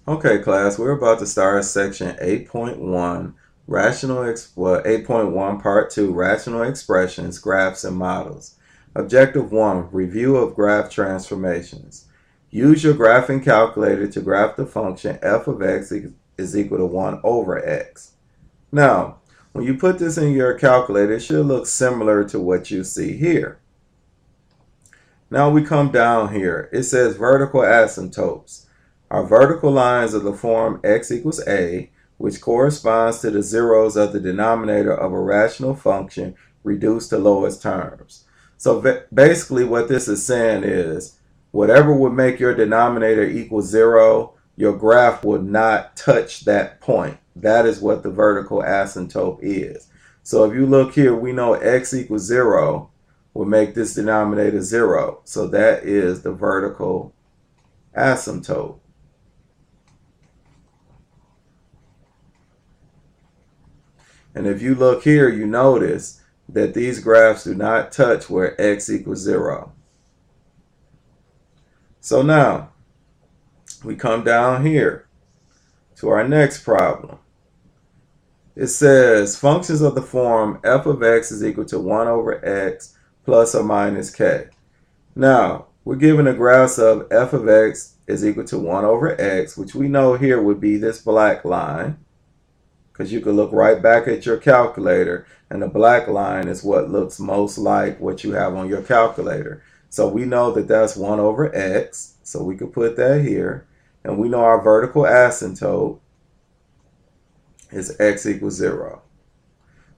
Okay, class, we're about to start section 8.1, 8.1, part 2, rational expressions, graphs, and models. Objective 1, review of graph transformations. Use your graphing calculator to graph the function f of x is equal to 1 over x. Now, when you put this in your calculator, it should look similar to what you see here. Now we come down here. It says vertical asymptotes. Our vertical lines are the form x equals a, which corresponds to the zeros of the denominator of a rational function reduced to lowest terms. So basically what this is saying is whatever would make your denominator equal 0, your graph would not touch that point. That is what the vertical asymptote is. So if you look here, we know x equals 0 will make this denominator 0. So that is the vertical asymptote. And if you look here, you notice that these graphs do not touch where x equals 0. So now, we come down here to our next problem. It says functions of the form f of x is equal to 1 over x plus or minus k. Now, we're given a graph of f of x is equal to 1 over x, which we know here would be this black line, because you can look right back at your calculator, and the black line is what looks most like what you have on your calculator. So we know that that's 1 over x, so we could put that here. And we know our vertical asymptote is x equals 0.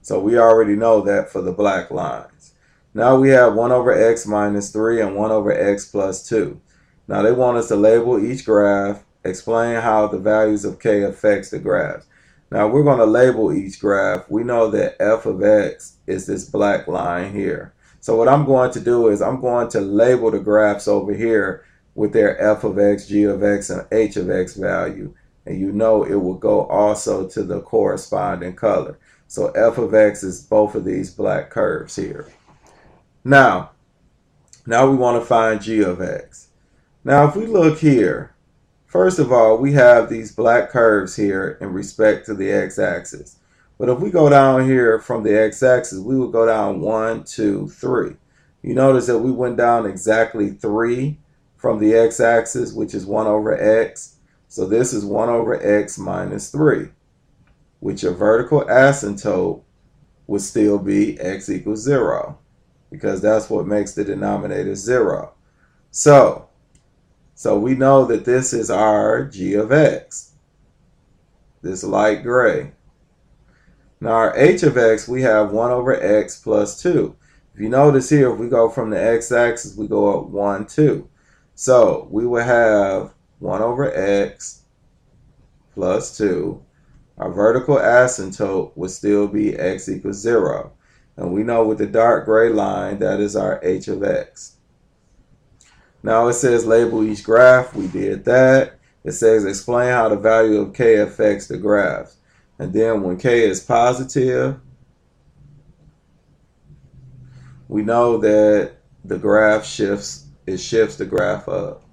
So we already know that for the black lines. Now we have 1 over x minus 3 and 1 over x plus 2. Now they want us to label each graph, explain how the values of k affects the graphs. Now we're going to label each graph. We know that f of x is this black line here. So what I'm going to do is I'm going to label the graphs over here with their f of x, g of x, and h of x value. And you know it will go also to the corresponding color. So f of x is both of these black curves here. Now we want to find g of x. Now if we look here, first of all, we have these black curves here in respect to the x-axis. But if we go down here from the x-axis, we would go down 1, 2, 3. You notice that we went down exactly 3 from the x-axis, which is 1 over x. So this is 1 over x minus 3, which your vertical asymptote would still be x equals 0, because that's what makes the denominator 0. So we know that this is our g of x, this light gray. Now our h of x, we have 1 over x plus 2. If you notice here, if we go from the x-axis, we go up 1, 2. So we will have 1 over x plus 2. Our vertical asymptote would still be x equals 0. And we know with the dark gray line, that is our h of x. Now it says label each graph. We did that. It says explain how the value of k affects the graphs. And then when k is positive, we know that the graph shifts. It shifts the graph up.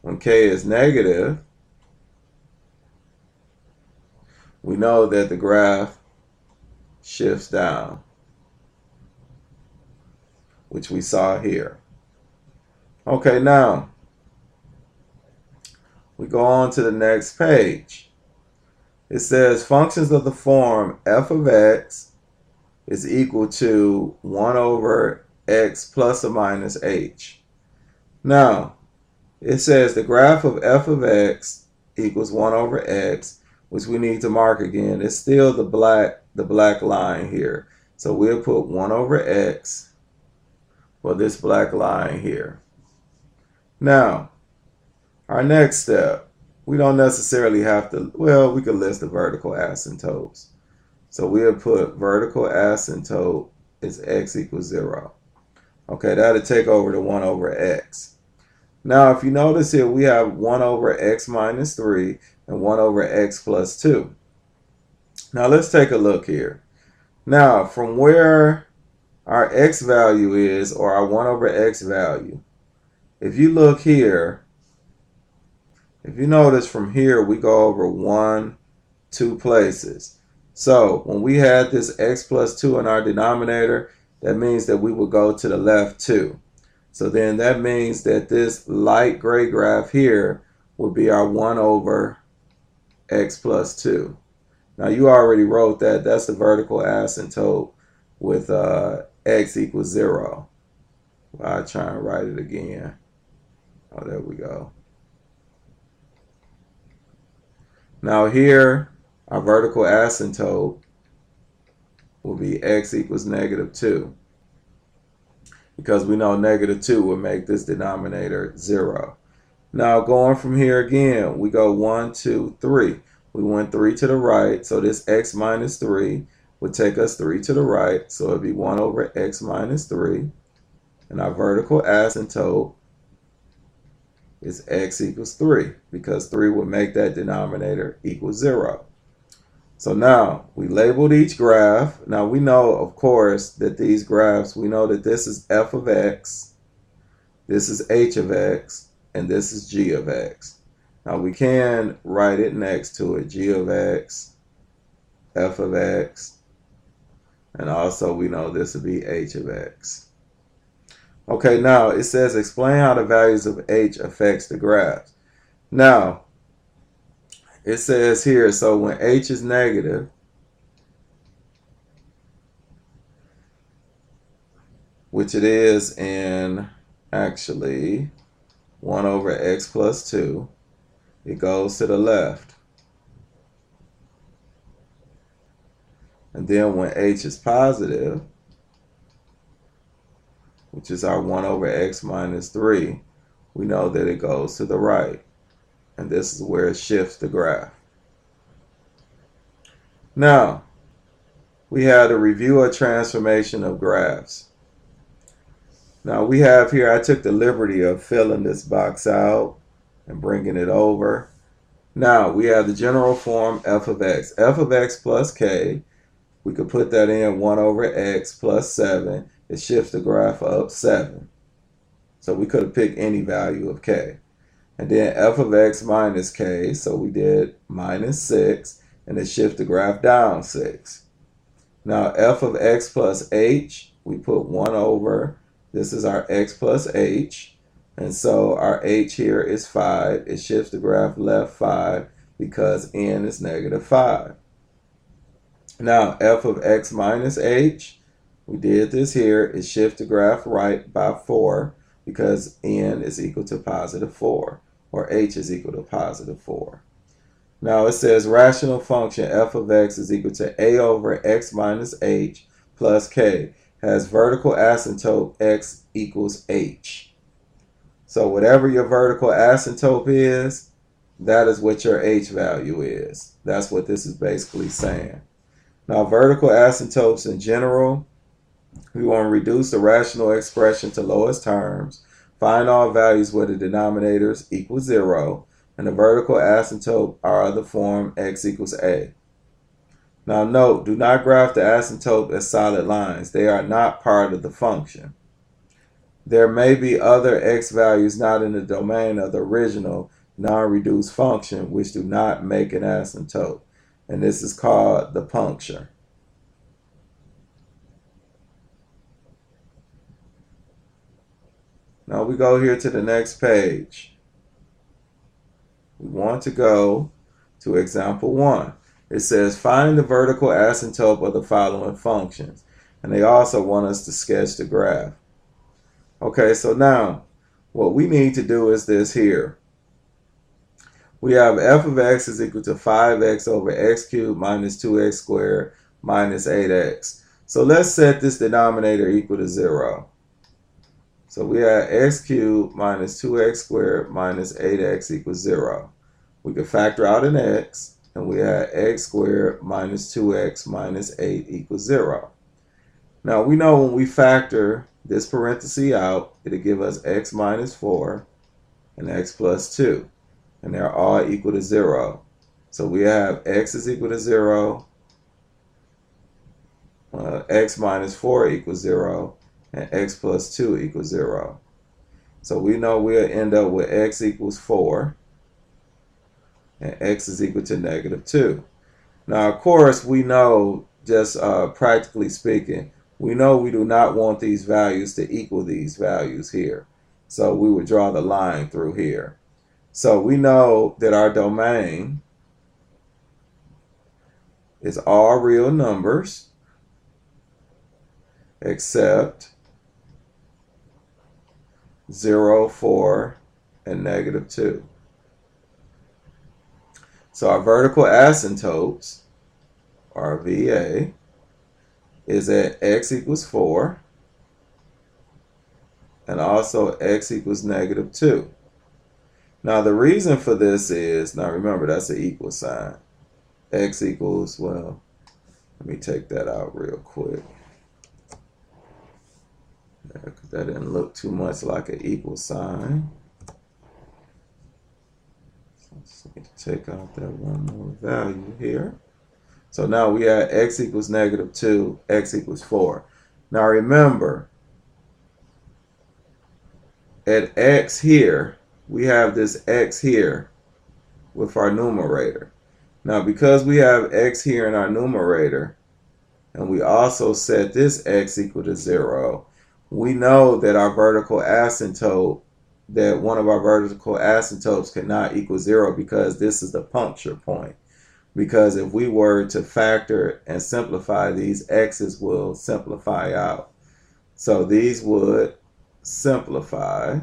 When k is negative, we know that the graph shifts down, which we saw here. Okay, now we go on to the next page. It says functions of the form f of x is equal to 1 over x plus or minus h. Now, it says the graph of f of x equals 1 over x, which we need to mark again. It's still the black line here. So we'll put 1 over x for this black line here. Now, our next step, we don't necessarily have to, well, we could list the vertical asymptotes. So we'll put vertical asymptote is x equals 0. Okay, that'll take over to 1 over x. Now, if you notice here, we have 1 over x minus 3 and 1 over x plus 2. Now, let's take a look here. Now, from where our x value is, or our 1 over x value, if you look here, if you notice from here, we go over 1, 2 places. So when we had this x plus 2 in our denominator, that means that we would go to the left 2. So then that means that this light gray graph here would be our 1 over x plus 2. Now you already wrote that. That's the vertical asymptote with x equals 0. I'll try and write it again. Oh, there we go. Now here, our vertical asymptote will be x equals -2. Because we know -2 will make this denominator 0. Now going from here again, we go 1, 2, 3. We went 3 to the right, so this x minus 3 would take us 3 to the right, so it would be 1 over x minus 3. And our vertical asymptote is x equals 3, because 3 would make that denominator equal 0. So now we labeled each graph. Now we know, of course, that these graphs, we know that this is f of x, this is h of x, and this is g of x. Now we can write it next to it, g of x, f of x, and also we know this would be h of x. Okay, now it says explain how the values of h affects the graphs. Now, it says here, so when h is negative, which it is in actually 1 over x plus 2, it goes to the left. And then when h is positive, which is our 1 over x minus 3, we know that it goes to the right. And this is where it shifts the graph. Now, we had to review a transformation of graphs. Now we have here, I took the liberty of filling this box out and bringing it over. Now we have the general form f of x. F of x plus k, we could put that in 1 over x plus 7. It shifts the graph up 7. So we could have picked any value of k. And then f of x minus k, so we did minus 6, and it shifts the graph down 6. Now f of x plus h, we put 1 over, this is our x plus h, and so our h here is 5. It shifts the graph left 5 because n is -5. Now f of x minus h, we did this here, it shifts the graph right by 4 because n is equal to +4, or h is equal to +4. Now it says rational function f of x is equal to a over x minus h plus k, has vertical asymptote x equals h. So whatever your vertical asymptote is, that is what your h value is. That's what this is basically saying. Now vertical asymptotes in general, we want to reduce the rational expression to lowest terms, find all values where the denominators equal 0, and the vertical asymptote are of the form x equals a. Now note, do not graph the asymptote as solid lines. They are not part of the function. There may be other x values not in the domain of the original non-reduced function which do not make an asymptote, and this is called the puncture. Now we go here to the next page. We want to go to example 1. It says find the vertical asymptote of the following functions. And they also want us to sketch the graph. Okay, so now what we need to do is this here. We have f of x is equal to 5x over x cubed minus 2x squared minus 8x. So let's set this denominator equal to 0. So we have x cubed minus 2x squared minus 8x equals 0. We can factor out an x, and we have x squared minus 2x minus 8 equals 0. Now we know when we factor this parenthesis out, it'll give us x minus 4 and x plus 2. And they're all equal to 0. So we have x is equal to 0, x minus 4 equals 0, and x plus 2 equals 0. So we know we'll end up with x equals 4 and x is equal to negative 2. Now, of course, we know, just practically speaking, we know we do not want these values to equal these values here. So we would draw the line through here. So we know that our domain is all real numbers except 0, 4, and negative 2. So our vertical asymptotes, our VA, is at x equals 4 and also x equals negative 2. Now the reason for this is, now remember that's an equal sign. X equals, well, let me take that out real quick. That didn't look too much like an equal sign. So let's need to take out that one more value here. So now we have x equals negative 2, x equals 4. Now remember, at x here, we have this x here with our numerator. Now because we have x here in our numerator, and we also set this x equal to 0, we know that our vertical asymptote, that one of our vertical asymptotes cannot equal 0 because this is the puncture point. Because if we were to factor and simplify, these x's will simplify out. So these would simplify.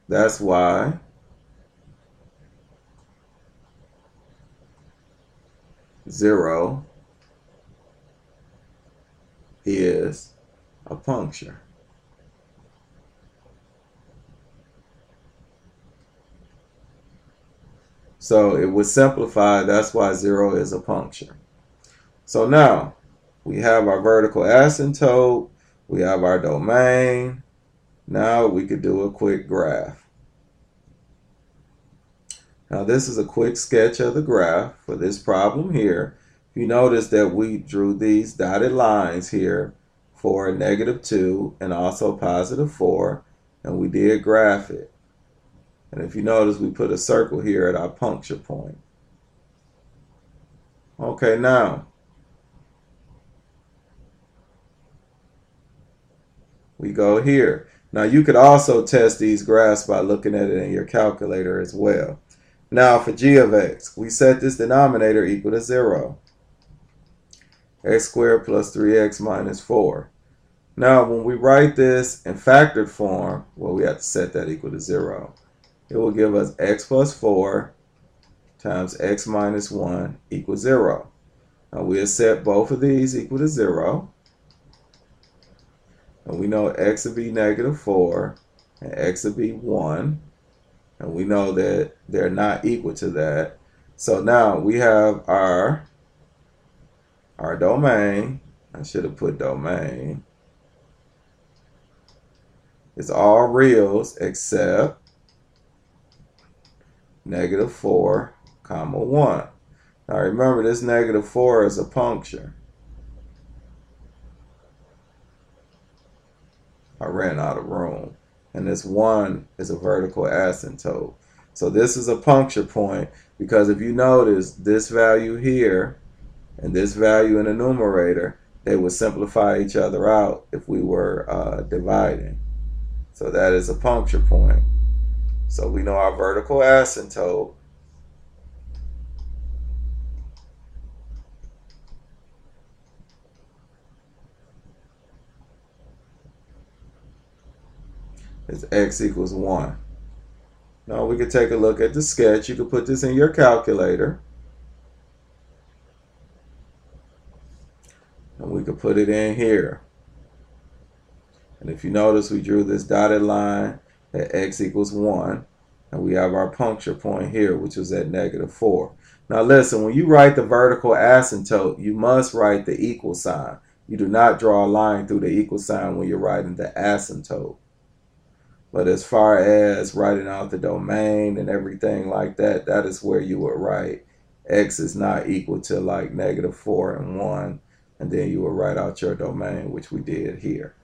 That's why zero is a puncture. So it would simplify, that's why 0 is a puncture. So now we have our vertical asymptote, we have our domain. Now we could do a quick graph. Now this is a quick sketch of the graph for this problem here. You notice that we drew these dotted lines here for negative 2 and also positive 4, and we did graph it. And if you notice, we put a circle here at our puncture point. Okay, now we go here. Now you could also test these graphs by looking at it in your calculator as well. Now for g of x, we set this denominator equal to 0. X squared plus 3x minus 4. Now when we write this in factored form, well, we have to set that equal to 0. It will give us x plus 4 times x minus 1 equals 0. Now we'll set both of these equal to 0. And we know x will be negative 4 and x will be 1. And we know that they're not equal to that. So now we have our domain. I should have put domain. It's all reals except negative 4, comma 1. Now remember, this negative 4 is a puncture. I ran out of room. And this 1 is a vertical asymptote. So this is a puncture point because if you notice, this value here and this value in the numerator, they would simplify each other out if we were dividing. So that is a puncture point. So we know our vertical asymptote is x equals 1. Now we could take a look at the sketch. You could put this in your calculator. And we could put it in here. And if you notice, we drew this dotted line at x equals 1. And we have our puncture point here, which was at negative 4. Now listen, when you write the vertical asymptote, you must write the equal sign. You do not draw a line through the equal sign when you're writing the asymptote. But as far as writing out the domain and everything like that, that is where you would write x is not equal to like negative 4 and 1. and then you will write out your domain, which we did here.